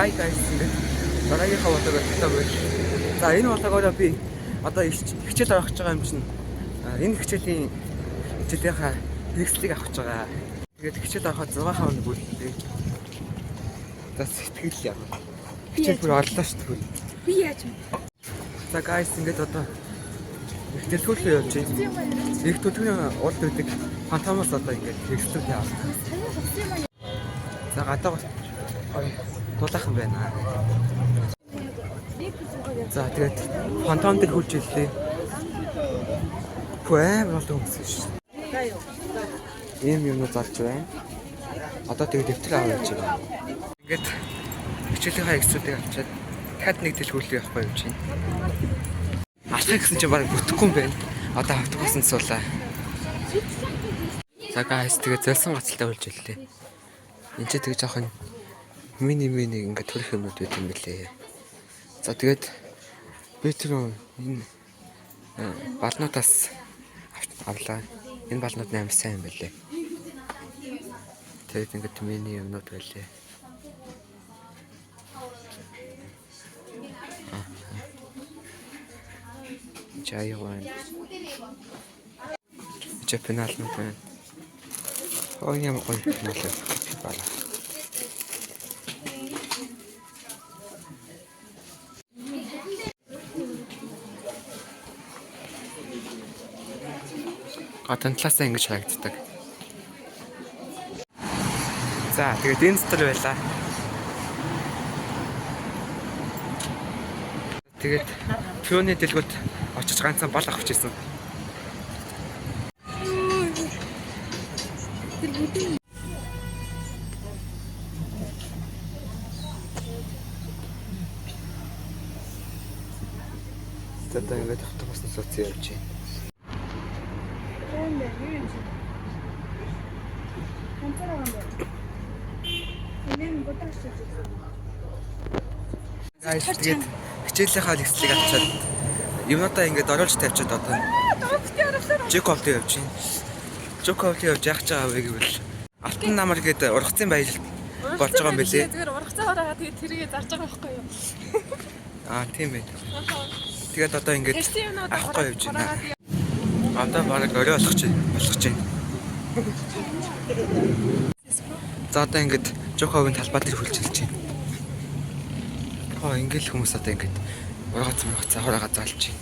Hi guys, ингээд дараагийн хаваатай болтой байж. За энэ удаагаараа би одоо хичээл авах гэж байгаа юм чинь энэ хичээлийнхаа хэрэгслийг авах гэж байгаа. Тэгээд хичээл авахад 6 хоног үлдээ. За сэтгэл яа. Хичээл бүр орлоо шүү дээ. Би яаж вэ? За guys ингээд одоо хэлтүүлээ явж байна. Их төлөвний урд үүдэг фантомоос одоо ингээд хэрэгслүүд явах. За гадаа дулаахан байна. За тэгээд фантом дээр хурж ирлээ. Пүэм бол өмсөн шүү. Ийм юм залж байна. Одоо тэгээд дэвтэр аваад явж байна. Ингээд хичээлийнхаа эксүүдийг авчаад дахиад нэг дэлгүүрлээ явахгүй юм чинь. Алхах гэсэн чинь бараг бүтэхгүй юм байна. Одоо автобусын суулаа. За guys тэгээд зэлсэн гацалтай болж ирлээ. Энд ч тэгээд жоохон мини ингээд төрөх юмнууд байт юм билээ. За тэгээд би тэр энэ балнуудаас авлаа. Энэ балнууд амар сайн юм билээ. Тэгээд ингээд мини юмнууд байлээ. Чайван. Жапоналнууд байна. Ой ямар гоё финал байна. Гадна талаасаа ингэж харагддаг. За тэгээд энэ дотор байлаа. Тэгээд пионы дэлгүүд очиж ганцхан бол авах гэсэн. Тэгээд ингээд автобуснаас уцаа явж байна. Guys, тэгээд хичээлийнхаа лекцийг авчаад юмнуудаа ингээд оруулж тавьчаад одоо Жоков дээр явж байна. Жоков дээр явж яах гэж байгаа вэ гэвэл алтан намар гээд ургацын баяр болж байгаа юм билээ. Зүгээр ургацаараа тэгээд тэргээ зарж байгаа байхгүй юу? Аа тийм ээ. Тэгээд одоо ингээд авахгүй явж байна. Одоо бараг орой болгож байна. За одоо ингээд Жоковын талбай дээр хүлжилж байна. Ингээл хүмүүс одоо ингээд ургацсан хураагаа залж байна.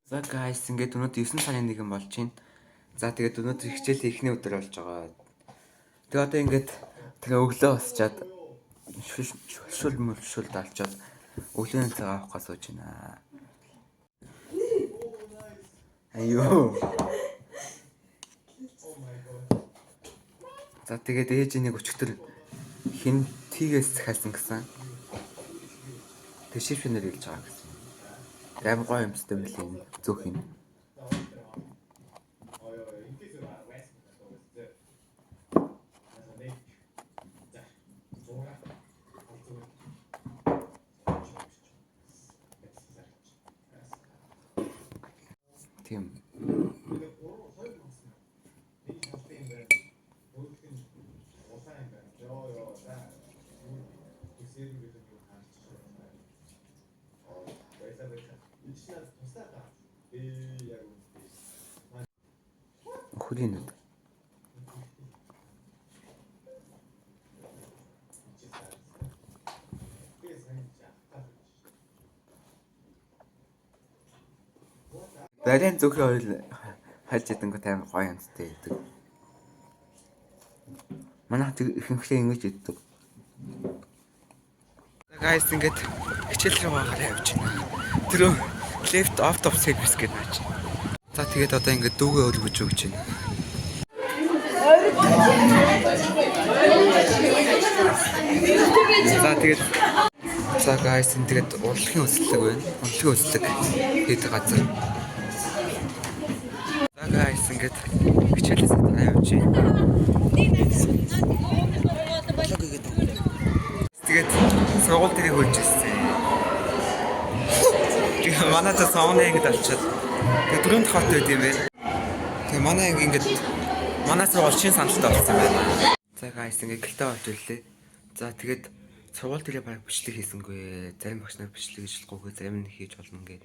За guys ингээд өнөөдөр 9 сарын 1 болж байна. За тэгээд өнөөдөр хичээлийн эхний өдөр болж байгаа. Тэгээд одоо ингээд тэгээ өглөө босчаад шүл даалчаад өглөөний цагаа авах гэж сууж байна. Айё. За тэгээд ээж нэг өчтөр хин тгээс захиалсан гэсэн. Тэг шифнээр хэлж байгаа гэсэн. Амар гоё юмстай билээ зөөх юм. Тийм. Хүрийнэ. Барин зөвхөн ойл хальж идэнгүүт амар гоё юмстай гэдэг. Манайх ихэнхдээ ингэж иддэг. Guys ингээд хичээл рүү гараа явж байна. Тэр left off of service гэж наач. За тэгээд одоо ингээд дүүгээ өргөж өгч байна. За guys тэгээд урлагийн өслөг байна. Урлагийн өслөг хийдэг газар. За guys ингээд хичээлээс авч байна. Тэгээд сургууль дээр хөлж ирсэн. Тэгээ манай та сауны ангид алчаад тэгээ дөрөв дахь хот байд юм байна. Тэгээ манай анги ингээд манай сургууль шин саналтай болсон байна. За guys ингээ гэлтэй болж ирлээ. За тэгээд сургууль дээр баг бичлэг хийсэнгүй. Зарим багш нар бичлэг хийж болохгүй, зарим нь хийж болно гэд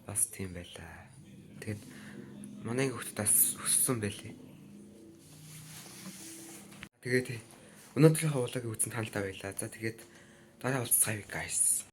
бас тийм байлаа. Тэгээд манай хүүхдүүд бас өссөн байлээ. Тэгээд өнөөдрийн хавуулагийг үзэн таналтай байлаа. За тэгээд дараа уулзцаая guys.